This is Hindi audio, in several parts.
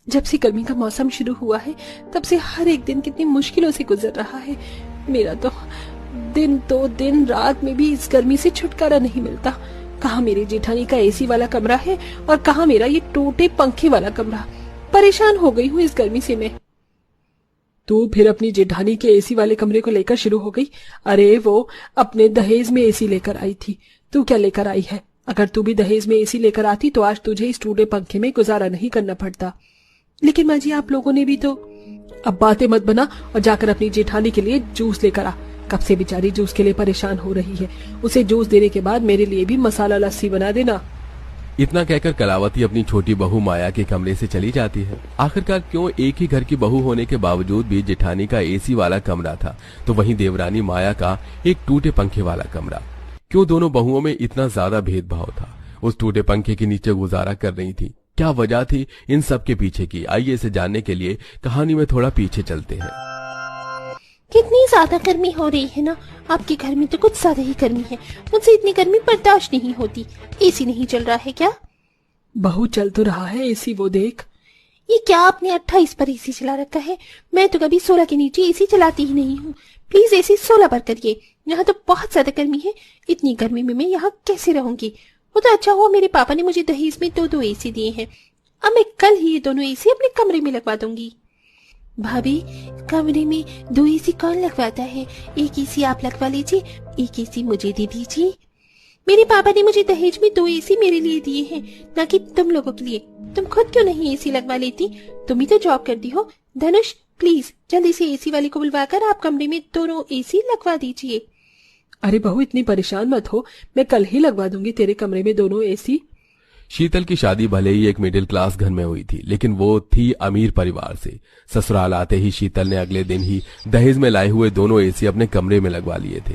जब से गर्मी का मौसम शुरू हुआ है तब से हर एक दिन कितनी मुश्किलों से गुजर रहा है। मेरा तो दिन रात में भी इस गर्मी से छुटकारा नहीं मिलता। कहाँ मेरी जेठानी का एसी वाला कमरा है और कहाँ मेरा ये टूटे पंखे वाला कमरा। परेशान हो गई हूँ इस गर्मी से मैं। तू फिर अपनी जेठानी के एसी वाले कमरे को लेकर शुरू हो गई। अरे वो अपने दहेज में एसी लेकर आई थी, तू क्या लेकर आई है? अगर तू भी दहेज में एसी लेकर आती तो आज तुझे इस टूटे पंखे में गुजारा नहीं करना पड़ता। लेकिन माँ जी, आप लोगों ने भी तो। अब बातें मत बना और जाकर अपनी जेठानी के लिए जूस लेकर आ। कब से बेचारी जूस के लिए परेशान हो रही है। उसे जूस देने के बाद मेरे लिए भी मसाला लस्सी बना देना। इतना कहकर कलावती अपनी छोटी बहू माया के कमरे से चली जाती है। आखिरकार क्यों एक ही घर की बहू होने के बावजूद भी जेठानी का एसी वाला कमरा था तो वहीं देवरानी माया का एक टूटे पंखे वाला कमरा। क्यों दोनों बहुओं में इतना ज्यादा भेदभाव था? उस टूटे पंखे के नीचे गुजारा कर रही थी। क्या वजह थी इन सब के पीछे की? आइए इसे जानने के लिए कहानी में थोड़ा पीछे चलते हैं। कितनी ज्यादा गर्मी हो रही है ना। आपके घर में तो कुछ ज्यादा ही गर्मी है। मुझसे इतनी गर्मी बर्दाश्त नहीं होती। एसी नहीं चल रहा है क्या? बहू चल तो रहा है एसी, वो देख। ये क्या आपने 28 पर एसी चला रखा है? मैं तो कभी 16 के नीचे एसी चलाती ही नहीं हूँ। प्लीज एसी 16 पर करिए। यहाँ तो बहुत ज्यादा गर्मी है। इतनी गर्मी में मैं यहाँ कैसे रहूंगी? वो तो अच्छा हुआ मेरे पापा ने मुझे दहेज में 2 एसी दिए हैं। अब मैं कल ही ये दोनों एसी अपने कमरे में लगवा दूंगी। भाभी, कमरे में 2 एसी कौन लगवाता है? एक एसी आप लगवा लीजिए, एक एसी मुझे दे दीजिए। मेरे पापा ने मुझे दहेज में 2 एसी मेरे लिए दिए हैं, ना कि तुम लोगों के लिए। तुम खुद क्यों नहीं एसी लगवा लेती? तुम ही तो जॉब करती हो। धनुष, प्लीज जल्दी से एसी वाले को बुलवाकर आप कमरे में दोनों एसी लगवा दीजिए। अरे बहू, इतनी परेशान मत हो, मैं कल ही लगवा दूंगी तेरे कमरे में दोनों एसी। शीतल की शादी भले ही एक मिडिल क्लास घर में हुई थी, लेकिन वो थी अमीर परिवार से। ससुराल आते ही शीतल ने अगले दिन ही दहेज में लाए हुए दोनों एसी अपने कमरे में लगवा लिए थे।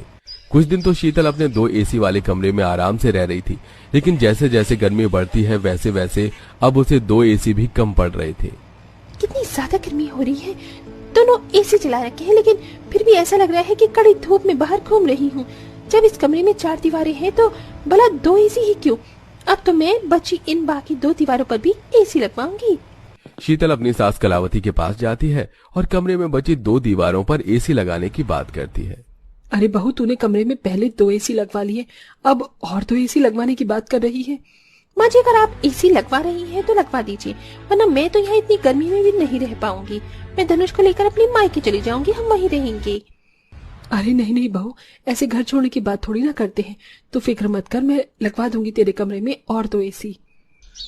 कुछ दिन तो शीतल अपने 2 एसी वाले कमरे में आराम से रह रही थी, लेकिन जैसे जैसे गर्मी बढ़ती है वैसे वैसे अब उसे 2 एसी भी कम पड़ रहे थे। कितनी ज्यादा गर्मी हो रही है। दोनों एसी चला रखे हैं, लेकिन फिर भी ऐसा लग रहा है कि कड़ी धूप में बाहर घूम रही हूँ। जब इस कमरे में 4 दीवारें हैं तो भला 2 एसी ही क्यों? अब तो मैं बची इन बाकी 2 दीवारों पर भी एसी लगवाऊंगी। शीतल अपनी सास कलावती के पास जाती है और कमरे में बची 2 दीवारों पर एसी लगाने की बात करती है। अरे बहू, तूने कमरे में पहले 2 एसी लगवा लिए, अब और 2 एसी लगवाने की बात कर रही है। माँ जी, अगर आप एसी लगवा रही हैं तो लगवा दीजिए, वरना मैं तो यहाँ इतनी गर्मी में भी नहीं रह पाऊंगी। मैं धनुष को लेकर अपनी मायके चली जाऊंगी, हम वहीं रहेंगे। अरे नहीं नहीं बहू, ऐसे घर छोड़ने की बात थोड़ी ना करते हैं। तू फिक्र मत कर, मैं लगवा दूंगी तेरे कमरे में और 2 एसी।